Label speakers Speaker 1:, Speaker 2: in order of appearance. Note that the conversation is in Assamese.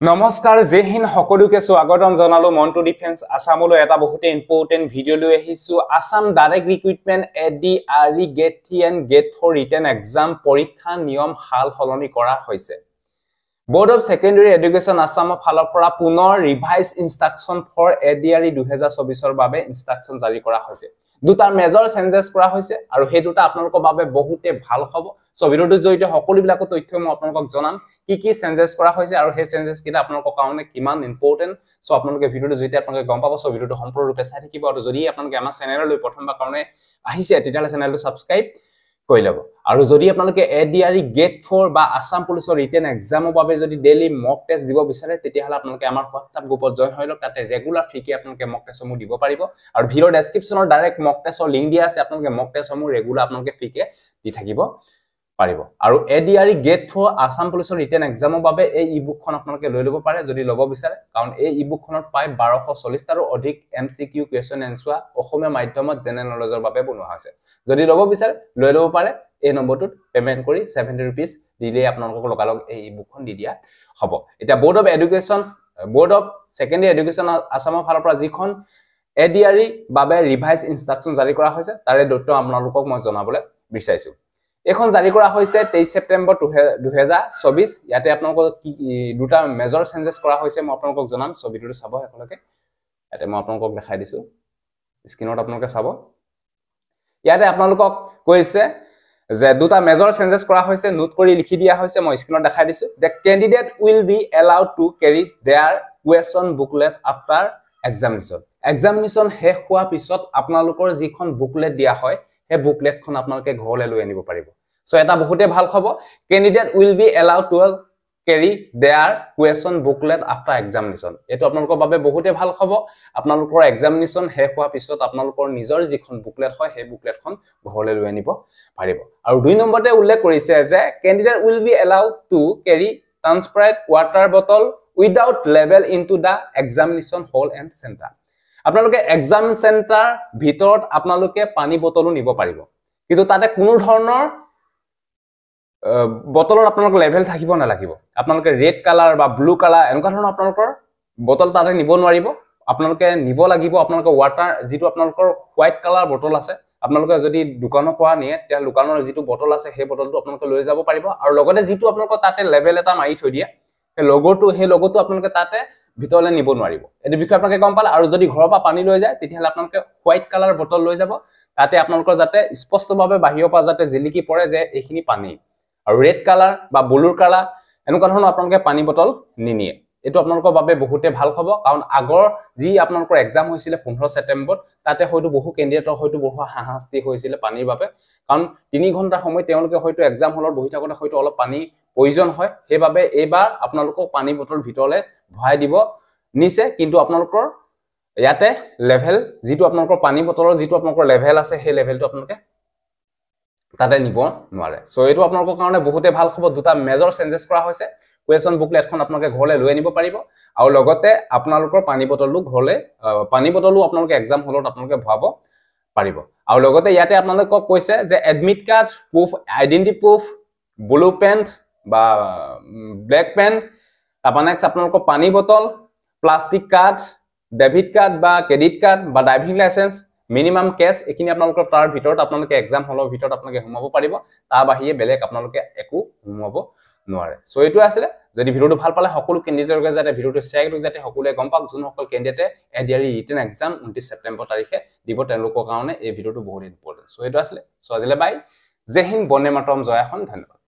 Speaker 1: নমস্কাৰ জয় হিন্দ সকলোকে স্বাগতম জনালো মন্টু ডিফেন্স আসামলৈ এটা বহুতে ইম্পৰ্টেন্ট ভিডিও লৈ আহিছো Assam direct recruitment ADRE grade 3 and grade 4 written exam পৰীক্ষা নিয়ম হাল সলনি কৰা হৈছে Board of Secondary Education Assam ফালৰ পৰা পুনৰ ৰিভাইজ ইনষ্ট্ৰাকচন ফৰ এডিআৰই 2024 ৰ বাবে ইনষ্ট্ৰাকচন জাৰি কৰা হৈছে দুটা মেজৰ চেঞ্জেছ কৰা হৈছে আৰু সেই দুটা আপোনালোকৰ বাবে বহুতে ভাল হ'ব সো ভিডিওটো জৰিতে সকলোবিলাক তথ্য মই আপোনালোকক জনাম কি চেঞ্জেছ কৰা হৈছে আৰু সেই চেঞ্জেছ কিটা আপোনালোকৰ কাৰণে কিমান ইম্পৰ্টেন্ট সো আপোনালোকে ভিডিওটো জৰিতে আপোনালোকে গম পাব সো ভিডিওটো সম্পূৰ্ণৰূপে চাই থাকিব আৰু যদি আপোনালোকে আমাৰ চেনেললৈ প্ৰথমবাৰ কাৰণে আহিছে তেতিয়াহলে চেনেলটো সাবস্ক্ৰাইব কৰি লব আৰু যদি আপোনালোকে এডিআৰই গেট 4 বা আসাম পুলিচৰ ৰিটেন এক্সামৰ বাবে যদি ডেইলি মক টেষ্ট দিব বিচাৰে তেতিয়াহলে আপোনালোকে আমাৰ WhatsApp গ্ৰুপত জয়েন হৈ লওক তাতে ৰেগুলাৰ ফ্ৰীকে আপোনালোকে মক টেষ্টসমূহ দিব পাৰিব আৰু ভিডিও ডেসক্ৰিপচনৰ ডাইৰেক্ট মক টেষ্টৰ লিংক দিয়া আছে আপোনালোকে মক টেষ্টসমূহ ৰেগুলাৰ আপোনালোকে ফ্ৰীকে দি থাকিব পাৰিব আৰু এডিআৰই গেট 4 আসাম পুলিচৰ ৰিটেন এক্সামৰ বাবে এই ইবুকখন আপোনালোকে লৈ লব পাৰে যদি লব বিচাৰে কাৰণ এই ইবুকখনত পায় 1240 টাৰো অধিক এমসিকিউ কোৱেশ্চন এনসাৰ অসমীয়া মাধ্যমত জেনেৰেল নলেজৰ বাবে বনোৱা হৈছে যদি লব বিচাৰে লৈ লব পাৰে এই নম্বৰটোত পেমেন্ট কৰি 70 रुपीस দিলে আপোনালোকক লগালগ এই ইবুকখন দি দিয়া হ'ব এটা বোৰ্ড অফ সেকেন্ডাৰী এডুকেশন আসামৰ ফালৰ পৰা যিখন এডিআৰই বাবে ৰিভাইজ ইনষ্ট্ৰাকচন জাৰি কৰা হৈছে তাৰে তথ্য আপোনালোকক মই জনাবলৈ বিচাৰিছো এখন জাৰি কৰা হৈছে 23 সেপ্টেম্বৰ 2024 ইয়াতে আপোনালোকক দুটা মেজৰ চেঞ্জেছ কৰা হৈছে মই আপোনালোকক জনাম সো ভিডিওটো চাব একেলগে ইয়াতে মই আপোনালোকক দেখাই দিছো স্ক্ৰিনত আপোনালোকে চাব ইয়াতে আপোনালোকক কৈছে যে দুটা মেজৰ চেঞ্জেছ কৰা হৈছে নোট কৰি লিখি দিয়া হৈছে মই স্ক্ৰিনত দেখাই দিছো the candidate will be allowed to carry their question booklet after examination শেষ হোৱাৰ পিছত আপোনালোকৰ যিখন বুকলেট দিয়া হয় হে বুকলেটখন আপোনালোকে ঘৰলৈ লৈ আনিব পাৰিব সো এটা বহুতে ভাল খবৰ candidate will be allowed to carry their question booklet after examination এটো আপোনালোকৰ বাবে বহুতে ভাল খবৰ আপোনালোকৰ এক্সামিনেশন শেষ হোৱাৰ পিছত আপোনালোকৰ নিজৰ যিখন বুকলেট হয় হে বুকলেটখন ঘৰলৈ লৈ আনিব পাৰিব আৰু দুই নম্বৰতে উল্লেখ কৰিছে যে candidate will be allowed to carry transparent water bottle without label into the examination hall and center আপোনালোকে এক্সাম চেণ্টাৰ ভিতৰত আপোনালোকে পানী বটলো নিব পাৰিব কিন্তু তাতে কোনো ধৰণৰ বটলৰ আপোনালোক লেভেল থাকিব না লাগিব আপোনালোকে ৰেড কালাৰ বা ব্লু কালাৰ এনেকুৱা ধৰণৰ আপোনালোকৰ বটল তাতে নিব নোৱাৰিব আপোনালোকে নিব লাগিব আপোনালোকৰ ওয়াটাৰ যিটো আপোনালোকৰ হোৱাইট কালাৰ বটল আছে আপোনালোকে যদি দোকানৰ পৰা নিয়ে তেতিয়া দোকানৰ যিটো বটল আছে সেই বটলটো আপোনালোকে লৈ যাব পাৰিব আৰু লগতে যিটো আপোনালোকৰ তাতে লেভেল এটা মাৰি থৈ দিয়ে সেই লোগোটো আপোনালোকে তাতে ভিতৰলৈ নিব নোৱাৰিব এটো বিষয় আপোনালোকে গম পালে আৰু যদি ঘৰৰ পৰা পানী লৈ যায় তেতিয়াহলে আপোনালোকে হোৱাইট কালাৰ বটল লৈ যাব তাতে আপোনালোকৰ যাতে স্পষ্টভাৱে বাহিৰৰ পৰা যাতে জিলিকি পৰে যে এইখিনি পানী আৰু ৰেড কালাৰ বা ব্লু কালাৰ এনেকুৱা ধৰণৰ আপোনালোকে পানী বটল নিনিয়ে এটো আপোনালোকৰ বাবে বহুতে ভাল খবৰ কাৰণ আগৰ যি আপোনালোকৰ এক্সাম হৈছিল 15 ছেপ্টেম্বৰ তাতে হয়তো বহু কেন্ডিডেটৰ হয়তো বহু হাহাস্তি হৈছিল পানীৰ বাবে কাৰণ 3 ঘণ্টা সময় তেওঁলোকে হয়তো এক্সাম হলত বহি থাকোতে হয়তো অলপ পানী প্ৰয়োজন হয় সেইবাবে এইবাৰ আপোনালোকক পানী বটল ভিতৰলৈ ভৰাই দিব নিছে কিন্তু আপোনালোকৰ ইয়াতে লেভেল যিটো আপোনালোকৰ পানী বটলৰ যিটো আপোনালোকৰ লেভেল আছে সেই লেভেলটো আপোনালোকে তাতে নিব নোৱাৰে সো এটো আপোনালোকৰ কাৰণে বহুতে ভাল খবৰ দুটা মেজৰ চেঞ্জেছ কৰা হৈছে কোৱেশ্চন বুকলেটখন আপোনালোকে ঘৰলৈ লৈ আনিব পাৰিব আৰু লগতে আপোনালোকৰ পানী বটলটো ঘৰলৈ পানী বটলও আপোনালোকে এক্সাম হলত আপোনালোকে ভৰাব পাৰিব আৰু লগতে ইয়াতে আপোনালোকক কৈছে যে admit card proof identity proof blue pen বা ব্ল্যাক পেন তাপানেক্স আপোনালোকৰ পানী bottle plastic card debit card বা ক্ৰেডিট কাৰ্ড বা ড্ৰাইভিং লাইসেন্স মিনিমাম কেশ এখিনি আপোনালোকৰ তাৰ ভিতৰত আপোনালোকে এক্সাম হলৰ ভিতৰত আপোনালোকে হুমাব পাৰিব তাৰ বাহিৰে বেলেগ আপোনালোকে একো হুমাব নোৱাৰে সো এটো আছিল যদি ভিডিওটো ভাল পালে সকলো ক্যান্ডিডেটকে যাতে ভিডিওটো শেয়াৰ কৰি যাতে সকলোৱে গম পাওক যোন সকল ক্যান্ডিডেটে এডিআৰই ৰিটেন এক্সাম 29 ছেপ্টেম্বৰ তাৰিখে দিব তেওঁলোকৰ কাৰণে এই ভিডিওটো বহুত ইম্পৰ্টেন্ট সো এটো আছিল সো আজিলে বাই জয় হিন্দ বন্দে মাতৰম জয় এখন ধন্যবাদ